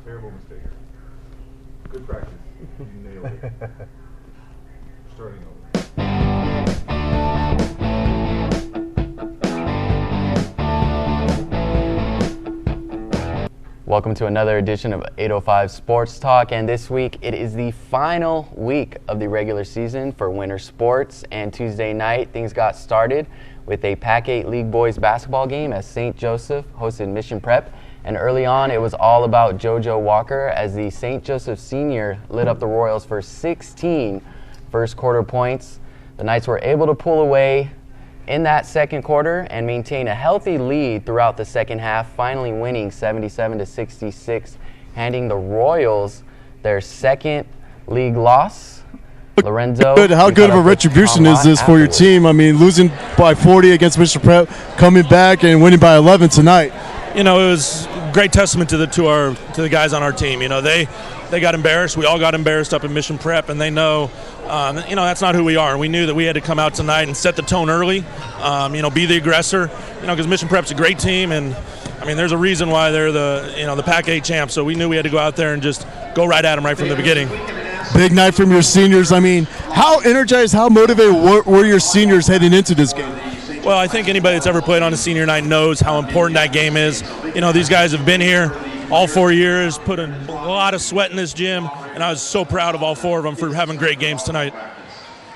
Terrible mistake. Good practice. You nailed it. Starting over. Welcome to another edition of 805 Sports Talk, and this week it is the final week of the regular season for winter sports, and Tuesday night things got started with a Pac-8 League Boys basketball game as St. Joseph hosted Mission Prep, and early on it was all about JoJo Walker as the St. Joseph senior lit up the Royals for 16 first quarter points. The Knights were able to pull away in that second quarter and maintain a healthy lead throughout the second half, finally winning 77-66, handing the Royals their second league loss. Lorenzo, how good of a retribution is this for your team? I mean, losing by 40 against Mission Prep, coming back and winning by 11 tonight. You know, it was a great testament to the guys on our team. You know, they got embarrassed. We all got embarrassed up in Mission Prep, and they know, that's not who we are. And we knew that we had to come out tonight and set the tone early. Be the aggressor. Because Mission Prep's a great team, and I mean, there's a reason why they're the Pac-8 champs. So we knew we had to go out there and just go right at them right from the beginning. Big night from your seniors. I mean, how energized, how motivated were your seniors heading into this game? Well, I think anybody that's ever played on a senior night knows how important that game is. These guys have been here all 4 years, put in a lot of sweat in this gym, and I was so proud of all four of them for having great games tonight.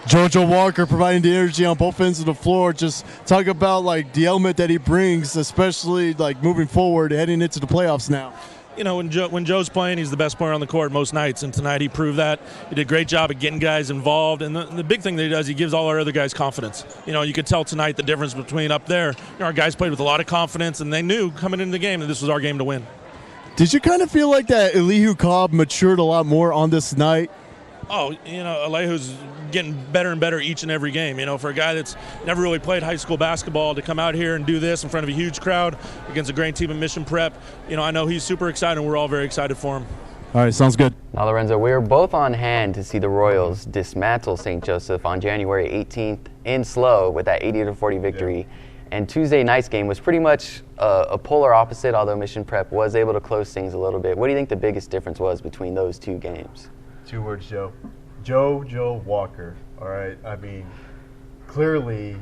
JoJo Walker providing the energy on both ends of the floor. Just talk about the element that he brings, especially moving forward, heading into the playoffs now. When Joe's playing, he's the best player on the court most nights, and tonight he proved that. He did a great job at getting guys involved, and the big thing that he does, he gives all our other guys confidence. You could tell tonight the difference between up there. Our guys played with a lot of confidence, and they knew coming into the game that this was our game to win. Did you kind of feel like that Elihu Cobb matured a lot more on this night? Oh, Elihu's getting better and better each and every game. For a guy that's never really played high school basketball to come out here and do this in front of a huge crowd against a great team in Mission Prep, I know he's super excited, and we're all very excited for him. All right, sounds good. Now, Lorenzo, we were both on hand to see the Royals dismantle St. Joseph on January 18th in SLO with that 80-40 victory. Yeah. And Tuesday night's game was pretty much a polar opposite, although Mission Prep was able to close things a little bit. What do you think the biggest difference was between those two games? 2 words, Joe. JoJo Walker. All right. I mean, clearly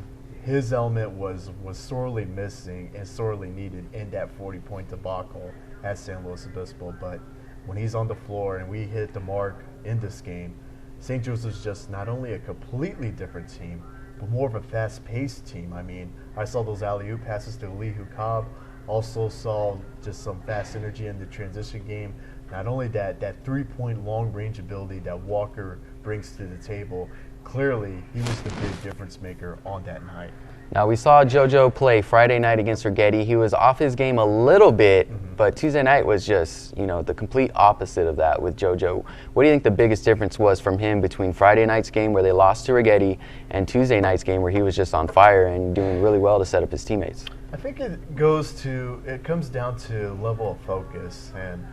his element was sorely missing and sorely needed in that 40-point debacle at San Luis Obispo. But when he's on the floor and we hit the mark in this game, St. Joseph's just not only a completely different team, but more of a fast-paced team. I mean, I saw those alley-oop passes to Elihu Cobb. Also saw just some fast energy in the transition game. Not only that three-point long-range ability that Walker brings to the table, clearly he was the big difference maker on that night. Now, we saw JoJo play Friday night against Righetti. He was off his game a little bit, but Tuesday night was just, the complete opposite of that with JoJo. What do you think the biggest difference was from him between Friday night's game where they lost to Righetti and Tuesday night's game where he was just on fire and doing really well to set up his teammates? I think it comes down to level of focus, and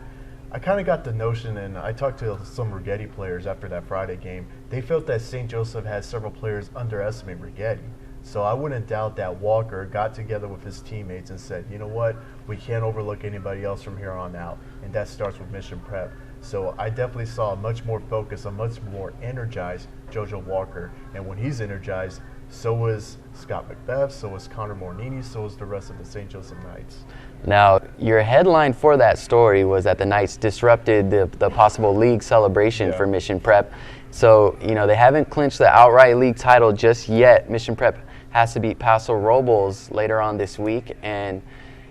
I kind of got the notion, and I talked to some Righetti players after that Friday game. They felt that St. Joseph had several players underestimate Righetti. So I wouldn't doubt that Walker got together with his teammates and said, you know what, we can't overlook anybody else from here on out, and that starts with Mission Prep. So I definitely saw a much more focused, a much more energized JoJo Walker, and when he's energized, so was Scott McBeth, so was Connor Mornini, so was the rest of the St. Joseph Knights. Now, your headline for that story was that the Knights disrupted the possible league celebration for Mission Prep. So, they haven't clinched the outright league title just yet. Mission Prep has to beat Paso Robles later on this week, and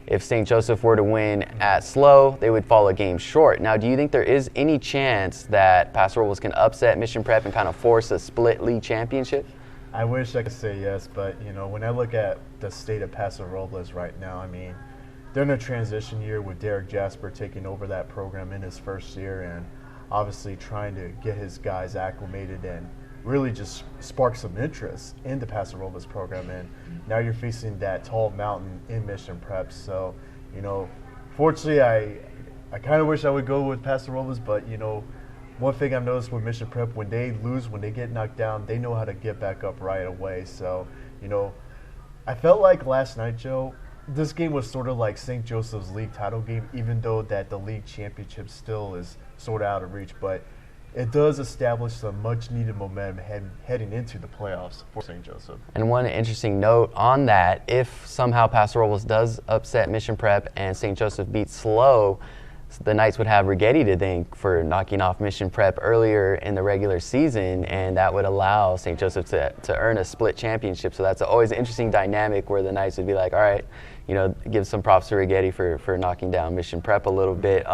if St. Joseph were to win at SLO, they would fall a game short. Now, do you think there is any chance that Paso Robles can upset Mission Prep and kind of force a split league championship? I wish I could say yes, but, when I look at the state of Paso Robles right now, I mean, they're in a transition year with Derek Jasper taking over that program in his first year and obviously trying to get his guys acclimated and really just spark some interest in the Paso Robles program. And now you're facing that tall mountain in Mission Prep. So, fortunately, I kind of wish I would go with Paso Robles, but, one thing I've noticed with Mission Prep, when they lose, when they get knocked down, they know how to get back up right away. So, I felt like last night, Joe, this game was sort of like St. Joseph's league title game, even though that the league championship still is sort of out of reach. But it does establish some much-needed momentum heading into the playoffs for St. Joseph. And one interesting note on that, if somehow Paso Robles does upset Mission Prep and St. Joseph beats Slow, the Knights would have Righetti to thank for knocking off Mission Prep earlier in the regular season, and that would allow St. Joseph to earn a split championship. So that's always an interesting dynamic where the Knights would be like, all right, give some props to Righetti for knocking down Mission Prep a little bit.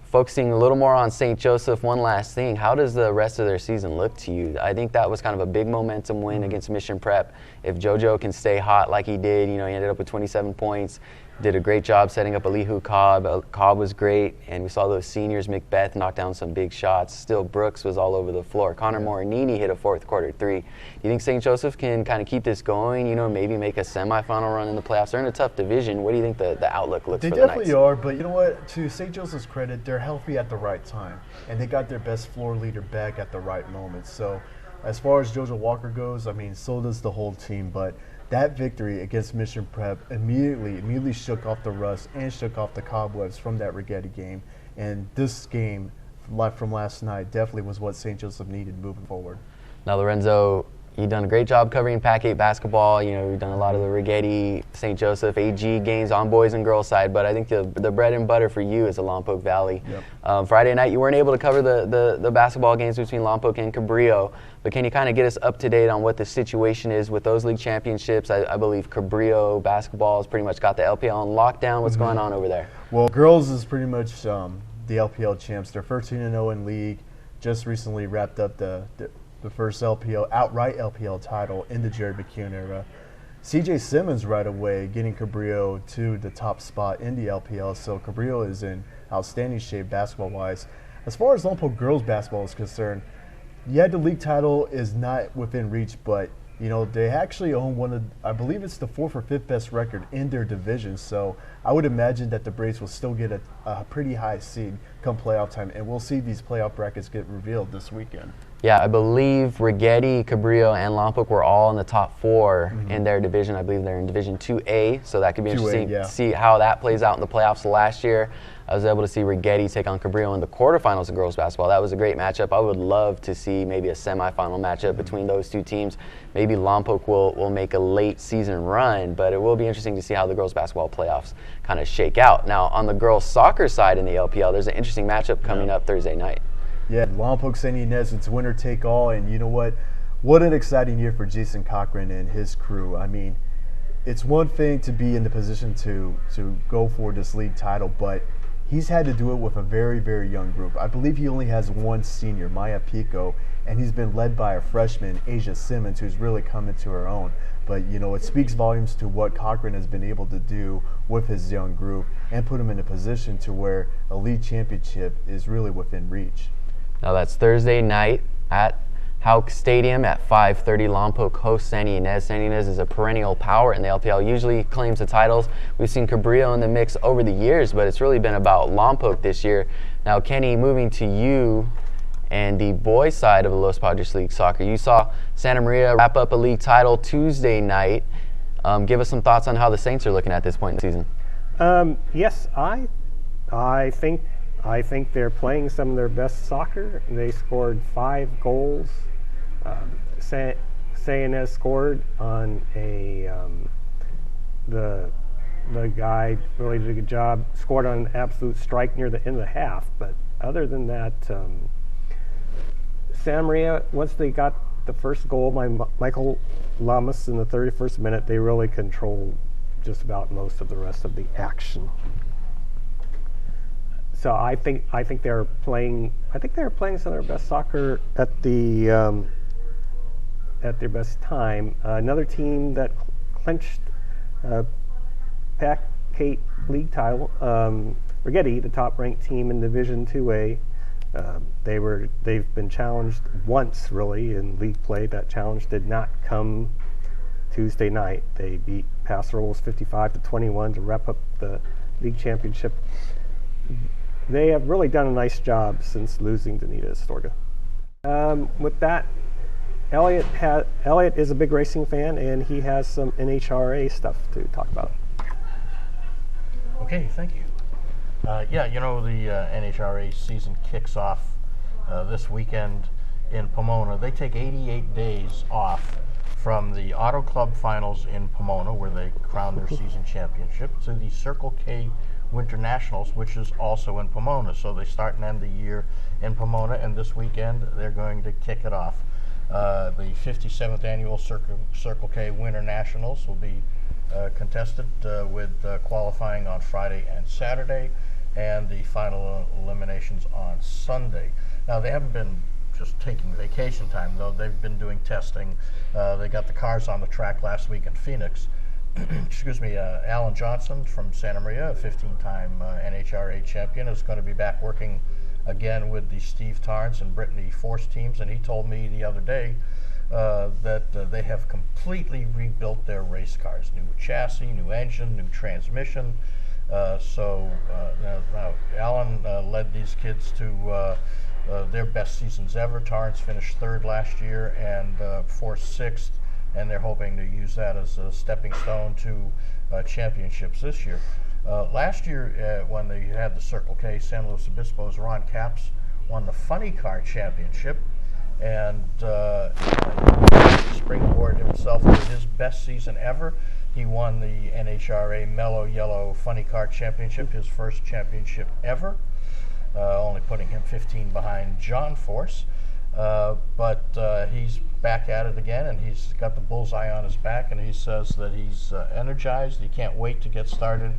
Focusing a little more on St. Joseph, one last thing, how does the rest of their season look to you? I think that was kind of a big momentum win against Mission Prep. If JoJo can stay hot like he did, he ended up with 27 points, did a great job setting up Elihu Cobb. Cobb was great, and we saw those seniors. Macbeth knocked down some big shots. Still, Brooks was all over the floor. Connor Morinini hit a fourth quarter three. Do you think St. Joseph can kind of keep this going, maybe make a semifinal run in the playoffs? They're in a tough division. What do you think the outlook looks for the Knights? They definitely are, but you know what? To St. Joseph's credit, they're healthy at the right time, and they got their best floor leader back at the right moment. So as far as JoJo Walker goes, so does the whole team, but that victory against Mission Prep immediately shook off the rust and shook off the cobwebs from that Righetti game. And this game from last night definitely was what St. Joseph needed moving forward. Now, Lorenzo, you've done a great job covering Pac-8 basketball. You've done a lot of the Righetti, St. Joseph, AG games on boys and girls side, but I think the bread and butter for you is the Lompoc Valley. Yep. Friday night, you weren't able to cover the basketball games between Lompoc and Cabrillo, but can you kind of get us up to date on what the situation is with those league championships? I believe Cabrillo basketball has pretty much got the LPL on lockdown. What's going on over there? Well, girls is pretty much the LPL champs. They're 13-0 in league. Just recently wrapped up the first outright LPL title in the Jerry McCune era. CJ Simmons right away getting Cabrillo to the top spot in the LPL, so Cabrillo is in outstanding shape basketball-wise. As far as Lompoc girls basketball is concerned, yeah, the league title is not within reach, but they actually own I believe it's the 4th or 5th best record in their division, so I would imagine that the Braves will still get a pretty high seed come playoff time, and we'll see these playoff brackets get revealed this weekend. Yeah, I believe Righetti, Cabrillo, and Lompoc were all in the top 4 in their division. I believe they're in Division 2A, so that could be interesting to see how that plays out in the playoffs. Last year, I was able to see Righetti take on Cabrillo in the quarterfinals of girls basketball. That was a great matchup. I would love to see maybe a semifinal matchup between those two teams. Maybe Lompoc will make a late season run, but it will be interesting to see how the girls basketball playoffs kind of shake out. Now, on the girls soccer side in the LPL, there's an interesting matchup coming up Thursday night. Yeah, Lompoc St. Ynez, it's winner take all, and you know what? What an exciting year for Jason Cochran and his crew. It's one thing to be in the position to go for this league title, but he's had to do it with a very, very young group. I believe he only has one senior, Maya Pico, and he's been led by a freshman, Asia Simmons, who's really come into her own. But, it speaks volumes to what Cochran has been able to do with his young group and put him in a position to where a league championship is really within reach. Now that's Thursday night at Hauk Stadium at 5:30. Lompoc hosts San Ynez. San Ynez is a perennial power in the LPL, usually claims the titles. We've seen Cabrillo in the mix over the years, but it's really been about Lompoc this year. Now, Kenny, moving to you and the boys' side of the Los Padres League Soccer. You saw Santa Maria wrap up a league title Tuesday night. Give us some thoughts on how the Saints are looking at this point in the season. Yes, I think they're playing some of their best soccer. They scored 5 goals. San Ynez scored on the guy really did a good job. Scored on an absolute strike near the end of the half. But other than that, Santa Maria, once they got the first goal by Michael Lamas in the 31st minute, they really controlled just about most of the rest of the action. So I think they're playing. I think they're playing some of their best soccer at their best time. Another team that clinched Pac-8 league title, Righetti, the top-ranked team in Division 2A. They've been challenged once really in league play. That challenge did not come Tuesday night. They beat Paso Robles 55-21 to wrap up the league championship. They have really done a nice job since losing to Nita Astorga. With that, Elliot is a big racing fan, and he has some NHRA stuff to talk about. Okay, thank you. Yeah, you know, the NHRA season kicks off this weekend in Pomona. They take 88 days off from the Auto Club Finals in Pomona, where they crown their season championship, to the Circle K Winter Nationals, which is also in Pomona. So they start and end the year in Pomona, and this weekend they're going to kick it off. The 57th annual Circle K Winter Nationals will be contested with qualifying on Friday and Saturday, and the final eliminations on Sunday. Now, they haven't been just taking vacation time, though. They've been doing testing. They got the cars on the track last week in Phoenix. Excuse me, Alan Johnson from Santa Maria, a 15-time NHRA champion, is going to be back working again with the Steve Tarns and Brittany Force teams, and he told me the other day that they have completely rebuilt their race cars. New chassis, new engine, new transmission. Now Alan led these kids to their best seasons ever. Tarns finished 3rd last year and Force 6th, and they're hoping to use that as a stepping stone to championships this year. Last year, when they had the Circle K San Luis Obispo's, Ron Capps won the Funny Car Championship, and springboard himself to his best season ever. He won the NHRA Mellow Yellow Funny Car Championship, his first championship ever, only putting him 15 behind John Force. But he's back at it again, and he's got the bullseye on his back, and he says that he's energized. He can't wait to get started.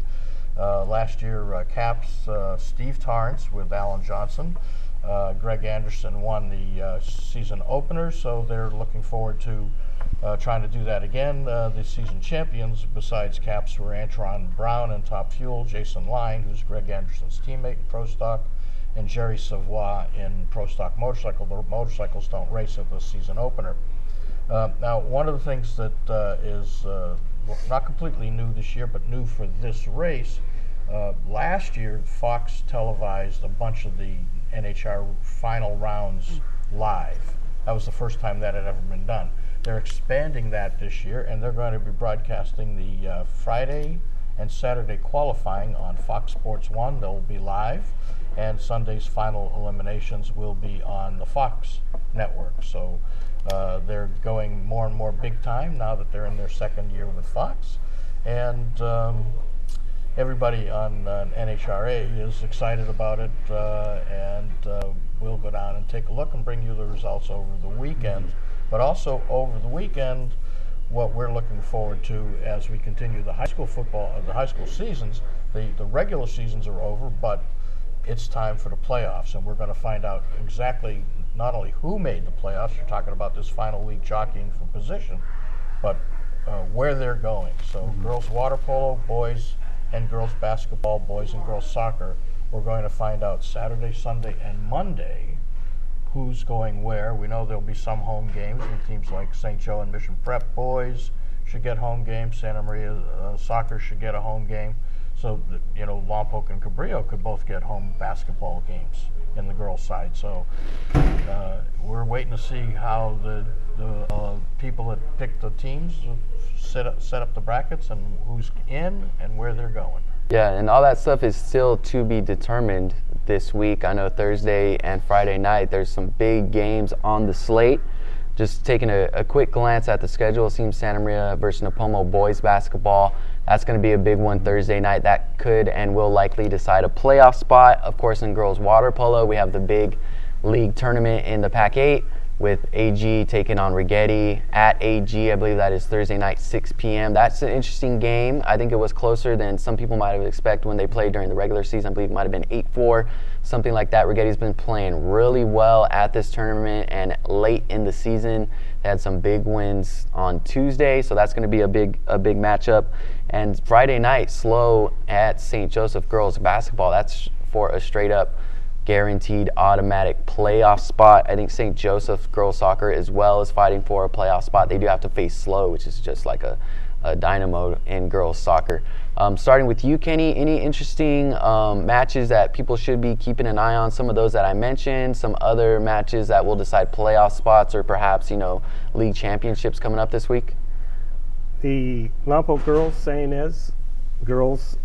Last year, Capps, Steve Tarns with Alan Johnson. Greg Anderson won the season opener, so they're looking forward to trying to do that again. The season champions, besides Capps, were Antron Brown in Top Fuel, Jason Line, who's Greg Anderson's teammate in Pro Stock, and Jerry Savoy in Pro Stock Motorcycle. The motorcycles don't race at the season opener. Now, one of the things that is not completely new this year, but new for this race, last year Fox televised a bunch of the NHR final rounds live. That was the first time that had ever been done. They're expanding that this year, and they're going to be broadcasting the Friday and Saturday qualifying on Fox Sports 1. They'll be live, and Sunday's final eliminations will be on the Fox network. So they're going more and more big time now that they're in their 2nd year with Fox, and everybody on NHRA is excited about it, and we'll go down and take a look and bring you the results over the weekend. But also over the weekend, what we're looking forward to as we continue the high school football, the high school seasons, the regular seasons are over, but it's time for the playoffs, and we're going to find out exactly not only who made the playoffs, you're talking about this final week jockeying for position, but where they're going. So girls water polo, boys and girls basketball, boys and girls soccer, we're going to find out Saturday, Sunday, and Monday who's going where. We know there'll be some home games with teams like St. Joe and Mission Prep boys should get home games. Santa Maria soccer should get a home game. So, you know, Lompoc and Cabrillo could both get home basketball games in the girls' side. So we're waiting to see how the people that pick the teams set up the brackets and who's in and where they're going. Yeah, and all that stuff is still to be determined this week. I know Thursday and Friday night there's some big games on the slate. Just taking a quick glance at the schedule, it seems Santa Maria versus Napomo boys basketball. That's going to be a big one Thursday night. That could and will likely decide a playoff spot. Of course, in girls water polo, we have the big league tournament in the Pac-8 with AG taking on Righetti at AG. I believe that is Thursday night, 6 p.m. That's an interesting game. I think it was closer than some people might have expected when they played during the regular season. I believe it might have been 8-4, something like that. Righetti's been playing really well at this tournament, and late in the season, they had some big wins on Tuesday, so that's going to be a big matchup. And Friday night, slow at St. Joseph girls basketball. That's for a straight-up guaranteed automatic playoff spot. I think St. Joseph girls soccer as well is fighting for a playoff spot. They do have to face Slow, which is just like a dynamo in girls soccer. Starting with you, Kenny, any interesting matches that people should be keeping an eye on? Some of those that I mentioned, some other matches that will decide playoff spots or perhaps, league championships coming up this week? The Lompoc girls, Ynez girls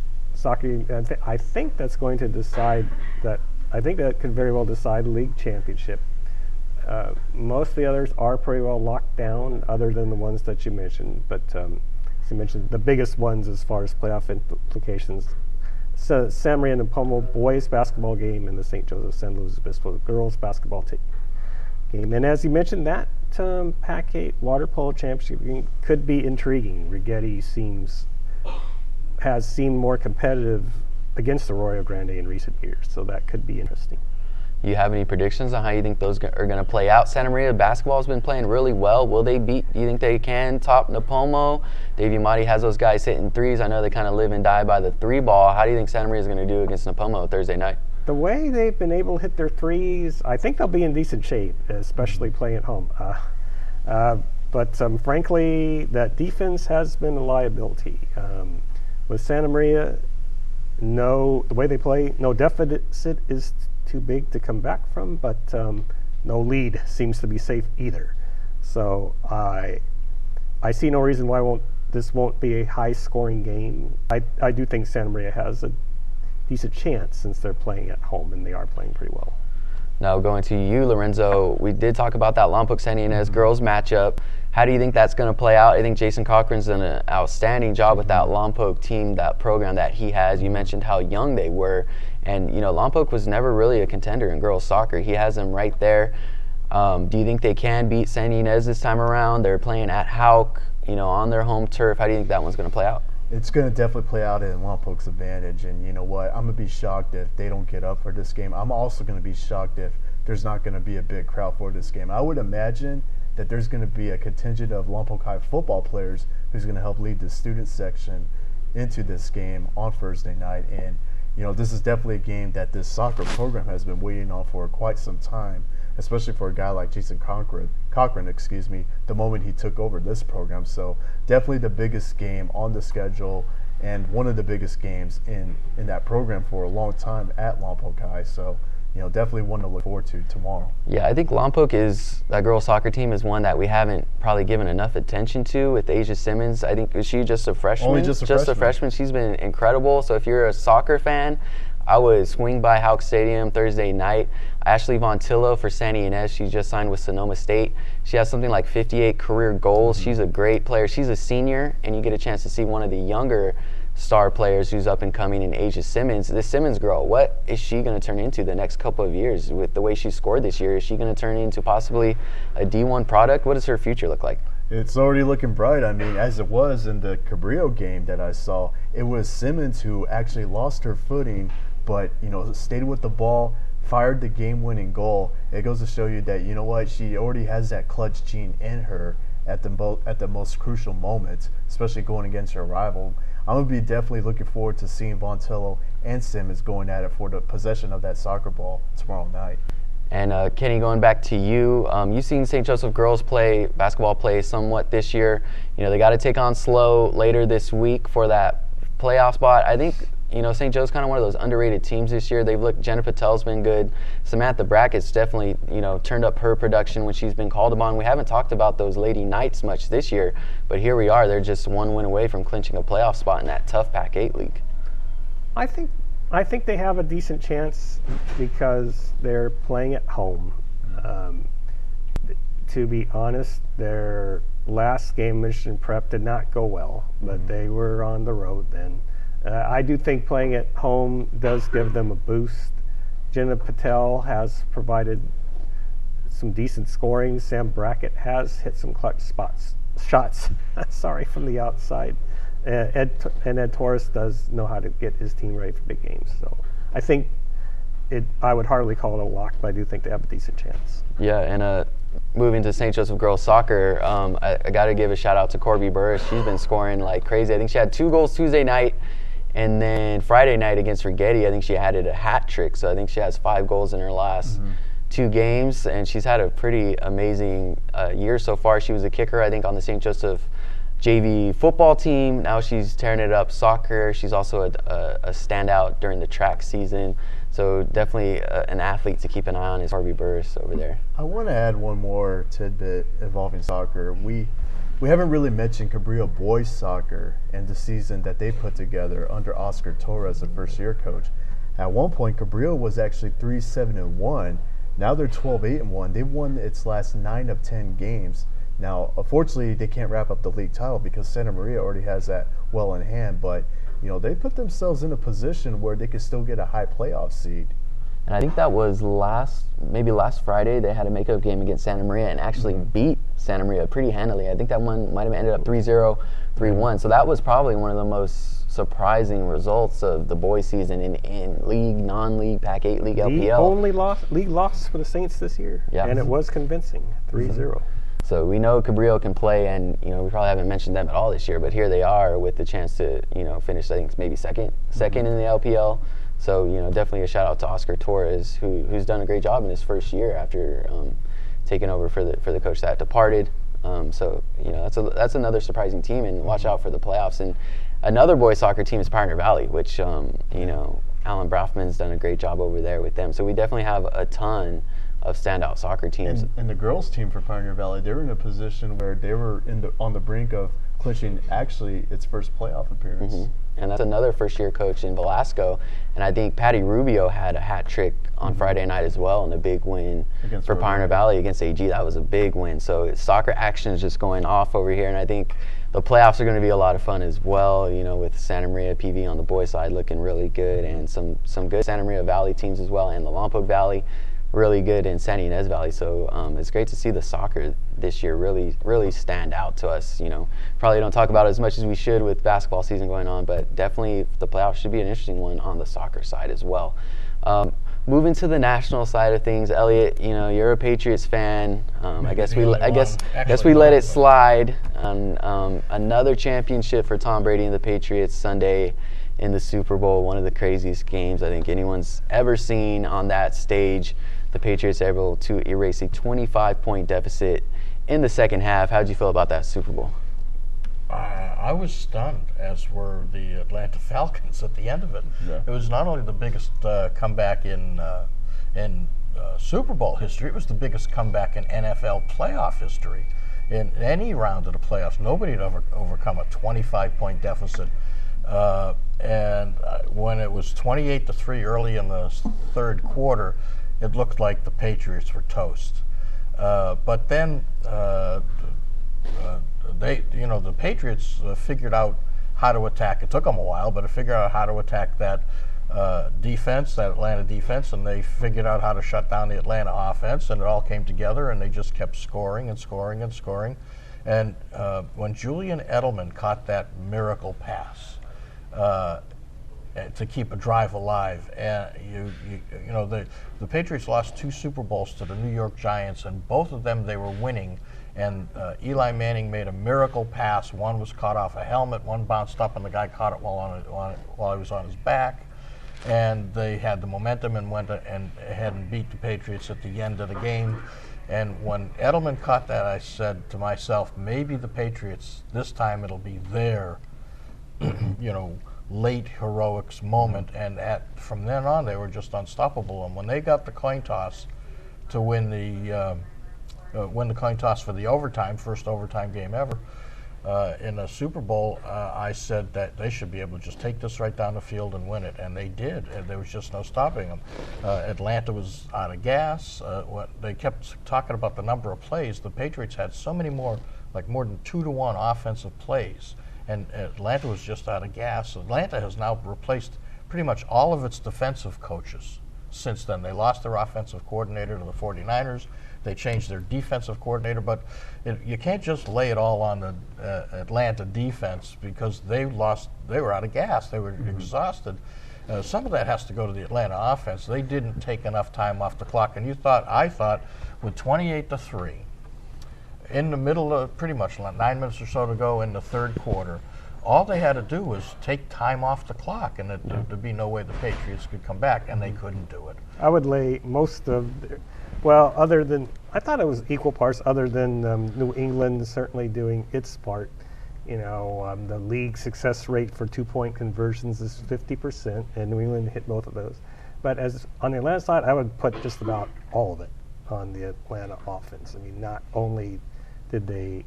soccer team. I think that's going to decide that. I think that could very well decide the league championship. Most of the others are pretty well locked down, other than the ones that you mentioned. But as you mentioned, the biggest ones as far as playoff implications: San Maria and Pomo boys basketball game and the St. Joseph San Luis Obispo girls basketball game. And as you mentioned, that Pac 8 water polo championship game could be intriguing. Righetti has seemed more competitive against the Arroyo Grande in recent years, so that could be interesting. You have any predictions on how you think those are going to play out? Santa Maria basketball has been playing really well. Will they beat? Do you think they can top Napomo? Dave Amati has those guys hitting threes. I know they kind of live and die by the three ball. How do you think Santa Maria is going to do against Napomo Thursday night? The way they've been able to hit their threes, I think they'll be in decent shape, especially playing at home. But frankly, that defense has been a liability. With Santa Maria, the way they play, no deficit is too big to come back from, but no lead seems to be safe either. So I see no reason why this won't be a high-scoring game. I do think Santa Maria has a decent chance since they're playing at home, and they are playing pretty well. Now going to you, Lorenzo, we did talk about that Lompoc San Ynez girls matchup. How do you think that's going to play out? I think Jason Cochran's done an outstanding job with that Lompoc team, that program that he has. You mentioned how young they were, and Lompoc was never really a contender in girls soccer. He has them right there. Do you think they can beat San Ynez this time around? They're playing at Hauk, on their home turf. How do you think that one's going to play out? It's going to definitely play out in Lompoc's advantage, and you know what? I'm going to be shocked if they don't get up for this game. I'm also going to be shocked if there's not going to be a big crowd for this game. I would imagine that there's going to be a contingent of Lompoc High football players who's going to help lead the student section into this game on Thursday night. And this is definitely a game that this soccer program has been waiting on for quite some time, especially for a guy like Jason Cochran, the moment he took over this program. So definitely the biggest game on the schedule and one of the biggest games in that program for a long time at Lompoc High. So definitely one to look forward to tomorrow. Yeah, I think Lompoc that girls soccer team is one that we haven't probably given enough attention to with Asia Simmons. I think, is she just a freshman? Only just a freshman. She's been incredible. So if you're a soccer fan, I would swing by Hauk Stadium Thursday night. Ashley Vontillo for San Ynez, she just signed with Sonoma State. She has something like 58 career goals. She's a great player. She's a senior, and you get a chance to see one of the younger star players who's up and coming in Asia Simmons. This Simmons girl, what is she going to turn into the next couple of years with the way she scored this year? Is she going to turn into possibly a D1 product? What does her future look like? It's already looking bright. I mean, as it was in the Cabrillo game that I saw, it was Simmons who actually lost her footing, but stayed with the ball, fired the game-winning goal. It goes to show you that she already has that clutch gene in her at the most crucial moments, especially going against her rival. I'm going to be definitely looking forward to seeing Vontillo and Simmons going at it for the possession of that soccer ball tomorrow night. And Kenny, going back to you, you've seen St. Joseph girls basketball play somewhat this year. They got to take on SLO later this week for that playoff spot. I think St. Joe's kind of one of those underrated teams this year. Jenna Patel's been good. Samantha Brackett's definitely, turned up her production when she's been called upon. We haven't talked about those Lady Knights much this year, but here we are. They're just one win away from clinching a playoff spot in that tough Pac 8 league. I think they have a decent chance because they're playing at home. To be honest, their last game, Mission Prep, did not go well, but they were on the road then. I do think playing at home does give them a boost. Jenna Patel has provided some decent scoring. Sam Brackett has hit some clutch shots from the outside. Ed Torres does know how to get his team ready for big games. So I think I would hardly call it a lock, but I do think they have a decent chance. Yeah, and moving to St. Joseph girls soccer, I got to give a shout out to Corby Burris. She's been scoring like crazy. I think she had 2 goals Tuesday night. And then Friday night against Righetti, I think she added a hat trick. So I think she has 5 goals in her last 2 games. And she's had a pretty amazing year so far. She was a kicker, I think, on the St. Joseph JV football team. Now she's tearing it up soccer. She's also a standout during the track season. So definitely an athlete to keep an eye on is Harvey Burris over there. I want to add one more tidbit involving soccer. we haven't really mentioned Cabrillo boys soccer and the season that they put together under Oscar Torres, the first-year coach. At one point, Cabrillo was actually 3-7-1. Now they're 12-8-1. They've won its last 9 of 10 games. Now, unfortunately, they can't wrap up the league title because Santa Maria already has that well in hand. But they put themselves in a position where they could still get a high playoff seed. And I think that was last Friday. They had a makeup game against Santa Maria and actually beat Santa Maria pretty handily. I think that one might have ended up 3-0, 3-1. So that was probably one of the most surprising results of the boys season in league, non-league, Pac-8 league, LPL. The only league loss for the Saints this year. Yeah. And it was convincing, 3-0. So we know Cabrillo can play, and we probably haven't mentioned them at all this year, but here they are with the chance to finish, I think maybe second in the LPL. So definitely a shout out to Oscar Torres, who's done a great job in his first year after taking over for the coach that departed. So that's another surprising team, and watch out for the playoffs. And another boys soccer team is Pioneer Valley, which Alan Brafman's done a great job over there with them. So we definitely have a ton of standout soccer teams. And the girls team for Pioneer Valley, they were in a position where they were on the brink of clinching actually its first playoff appearance. Mm-hmm. And that's another first-year coach in Velasco. And I think Patty Rubio had a hat trick on Friday night as well in a big win for Pioneer Valley against AG. That was a big win. So soccer action is just going off over here. And I think the playoffs are going to be a lot of fun as well, with Santa Maria PV on the boys side looking really good, and some good Santa Maria Valley teams as well, and the Lompoc Valley really good in San Ynez Valley. So it's great to see the soccer this year really stand out to us. Probably don't talk about it as much as we should with basketball season going on, but definitely the playoffs should be an interesting one on the soccer side as well. Moving to the national side of things, Elliot, you're a Patriots fan. I guess we let it slide on another championship for Tom Brady and the Patriots Sunday in the Super Bowl, one of the craziest games I think anyone's ever seen on that stage. The Patriots able to erase a 25-point deficit in the second half. How did you feel about that Super Bowl? I was stunned, as were the Atlanta Falcons at the end of it. Yeah. It was not only the biggest comeback in Super Bowl history, it was the biggest comeback in NFL playoff history. In any round of the playoffs, nobody had ever overcome a 25-point deficit. And when it was 28-3 early in the third quarter, it looked like the Patriots were toast. But then the Patriots figured out how to attack. It took them a while, but it figured out how to attack that defense, that Atlanta defense, and they figured out how to shut down the Atlanta offense, and it all came together, and they just kept scoring and scoring and scoring. And when Julian Edelman caught that miracle pass to keep a drive alive, and the Patriots lost 2 Super Bowls to the New York Giants, and both of them they were winning. And Eli Manning made a miracle pass. One was caught off a helmet, one bounced up, and the guy caught it while he was on his back. And they had the momentum and went ahead and beat the Patriots at the end of the game. And when Edelman caught that, I said to myself, maybe the Patriots, this time it'll be their, late heroics moment. And from then on, they were just unstoppable. And when they got the coin toss to win the coin toss for the first overtime game ever in a Super Bowl, I said that they should be able to just take this right down the field and win it, and they did. And there was just no stopping them. Atlanta was out of gas. They kept talking about the number of plays. The Patriots had so many more than 2-to-1 offensive plays, and Atlanta was just out of gas. Atlanta has now replaced pretty much all of its defensive coaches since then. They lost their offensive coordinator to the 49ers. They changed their defensive coordinator, but you can't just lay it all on the Atlanta defense because they were out of gas. They were exhausted. Some of that has to go to the Atlanta offense. They didn't take enough time off the clock, and I thought, with 28-3, in the middle of pretty much 9 minutes or so to go in the third quarter, all they had to do was take time off the clock, and there'd be no way the Patriots could come back, and they couldn't do it. I would lay most of other than, I thought it was equal parts, other than New England certainly doing its part. The league success rate for 2-point conversions is 50%, and New England hit both of those. But as on the Atlanta side, I would put just about all of it on the Atlanta offense. I mean, not only did they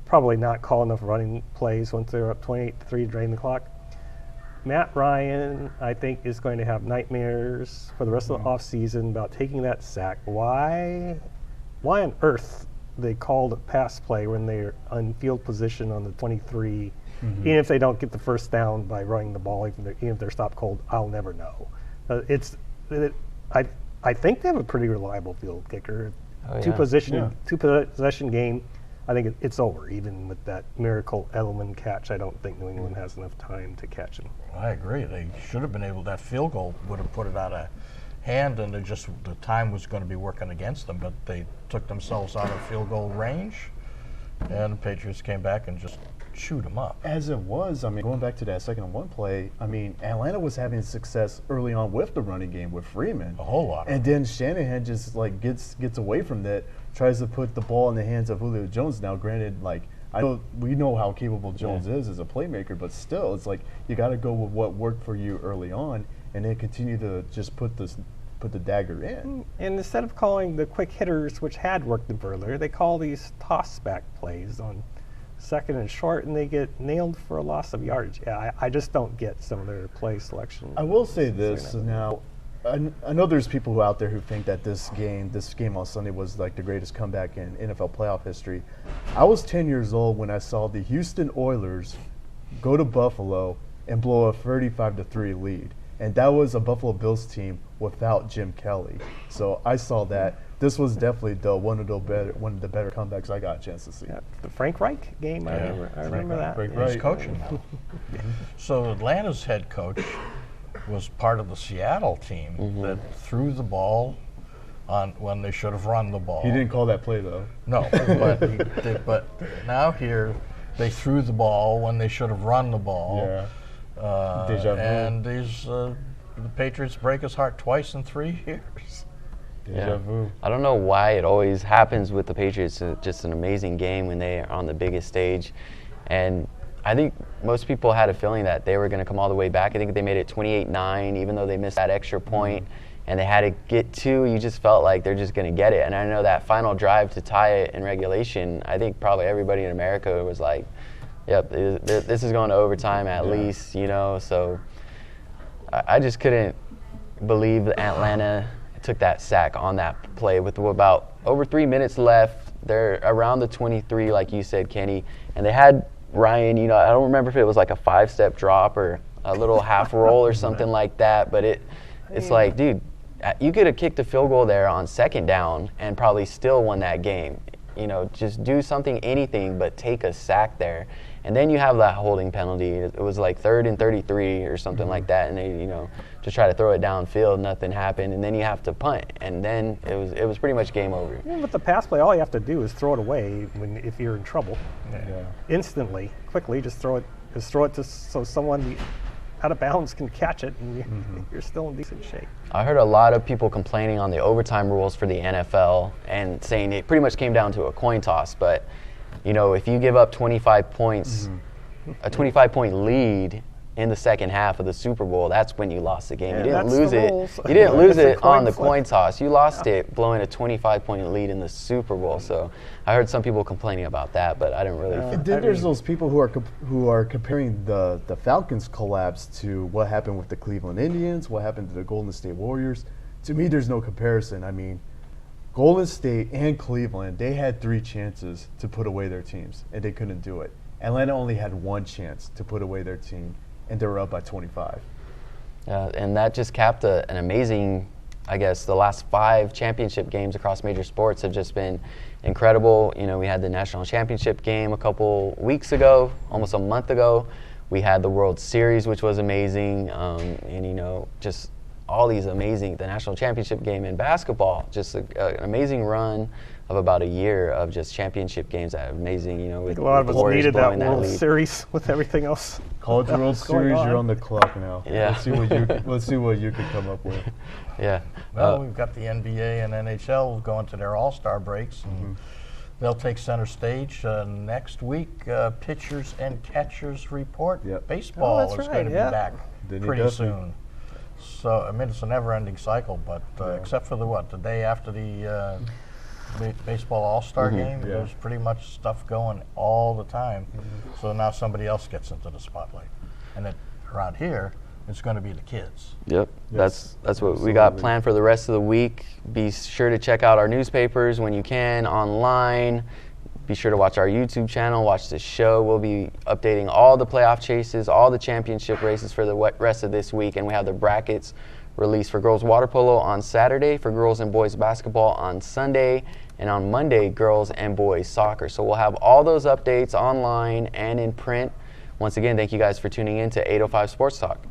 probably not call enough running plays once they're up 28-3 drain the clock. Matt Ryan, I think, is going to have nightmares for the rest of the offseason about taking that sack. Why on earth they called a pass play when they're on field position on the 23, even if they don't get the first down by running the ball, even if they're stopped cold? I'll never know. I think they have a pretty reliable field kicker. Two possession game. I think it's over. Even with that miracle Edelman catch, I don't think New England has enough time to catch him. I agree. They should have been able. That field goal would have put it out of hand, and the time was going to be working against them. But they took themselves out of field goal range, and the Patriots came back and just chewed them up. As it was, I mean, going back to that 2nd-and-1 play, I mean, Atlanta was having success early on with the running game with Freeman. A whole lot. And then Shanahan just like gets away from that, tries to put the ball in the hands of Julio Jones. Now, granted, like we know how capable Jones is as a playmaker, but still, it's like you got to go with what worked for you early on, and then continue to just put the dagger in. And instead of calling the quick hitters, which had worked them earlier, they call these toss-back plays on 2nd and short, and they get nailed for a loss of yardage. Yeah, I just don't get some of their play selection. I will say this now. I know there's people out there who think that this game on Sunday was like the greatest comeback in NFL playoff history. I was 10 years old when I saw the Houston Oilers go to Buffalo and blow a 35-3 lead. And that was a Buffalo Bills team without Jim Kelly. So I saw that. This was definitely one of the better comebacks I got a chance to see. Yeah, the Frank Reich game, I remember that. Frank He's Reich. coaching now. So Atlanta's head coach was part of the Seattle team that threw the ball on when they should have run the ball. He didn't call that play though. No, but now here they threw the ball when they should have run the ball. Yeah. Deja vu. And the Patriots break his heart twice in 3 years. Deja vu. I don't know why it always happens with the Patriots. It's just an amazing game when they are on the biggest stage. And I think most people had a feeling that they were going to come all the way back. I think they made it 28-9, even though they missed that extra point, and they had to get 2. You just felt like they're just going to get it. And I know that final drive to tie it in regulation, I think probably everybody in America was like, yep, this is going to overtime at least, you know. So I just couldn't believe that Atlanta took that sack on that play with about over 3 minutes left. They're around the 23, like you said, Kenny, and they had Ryan, you know, I don't remember if it was like a 5-step drop or a little half roll or something like that, but it's like, dude, you could have kicked a field goal there on 2nd down and probably still won that game. You know, just do something, anything, but take a sack there. And then you have that holding penalty. It was like 3rd and 33 or something like that, and they, you know, just try to throw it downfield, nothing happened, and then you have to punt, and then it was pretty much game over. Yeah, with the pass play, all you have to do is throw it away if you're in trouble. Yeah. Instantly, quickly, just throw it to so someone out of bounds can catch it, and you're still in decent shape. I heard a lot of people complaining on the overtime rules for the NFL and saying it pretty much came down to a coin toss, but you know, if you give up 25 points, a 25-point lead in the 2nd half of the Super Bowl, that's when you lost the game. Yeah, you didn't that's lose the it. rules. You didn't lose It's a it on the coin flip. coin toss. You lost it blowing a 25-point lead in the Super Bowl. So I heard some people complaining about that, but I didn't really. And then there's those people who are comparing the Falcons' collapse to what happened with the Cleveland Indians, what happened to the Golden State Warriors. To me, there's no comparison. I mean, Golden State and Cleveland, they had 3 chances to put away their teams, and they couldn't do it. Atlanta only had 1 chance to put away their team, and they were up by 25. And that just capped an amazing, I guess, the last 5 championship games across major sports have just been incredible. You know, we had the national championship game a couple weeks ago, almost a month ago. We had the World Series, which was amazing, and, you know, just all these amazing, the national championship game in basketball, just an amazing run of about a year of just championship games that are amazing, you know, with A lot of the us Warriors needed that blowing World lead. Series with everything else. College World What's going Series, on? you're on the clock now. Yeah. Let's see what you can come up with. Yeah. Well, we've got the NBA and NHL going to their All-Star breaks, and they'll take center stage next week. Pitchers and catchers report. Yep. Baseball Oh, that's is right, going to yeah. be back Denny pretty Duffy. soon. So, I mean, it's a never-ending cycle, but except for the day after the baseball all-star game. Yeah. There's pretty much stuff going all the time. So now somebody else gets into the spotlight. And around here, it's going to be the kids. Yep, Yes, that's what we got absolutely. planned for the rest of the week. Be sure to check out our newspapers when you can online. Be sure to watch our YouTube channel, watch the show. We'll be updating all the playoff chases, all the championship races for the rest of this week, and we have the brackets released for girls water polo on Saturday, for girls and boys basketball on Sunday, and on Monday, girls and boys soccer. So we'll have all those updates online and in print. Once again, thank you guys for tuning in to 805 Sports Talk.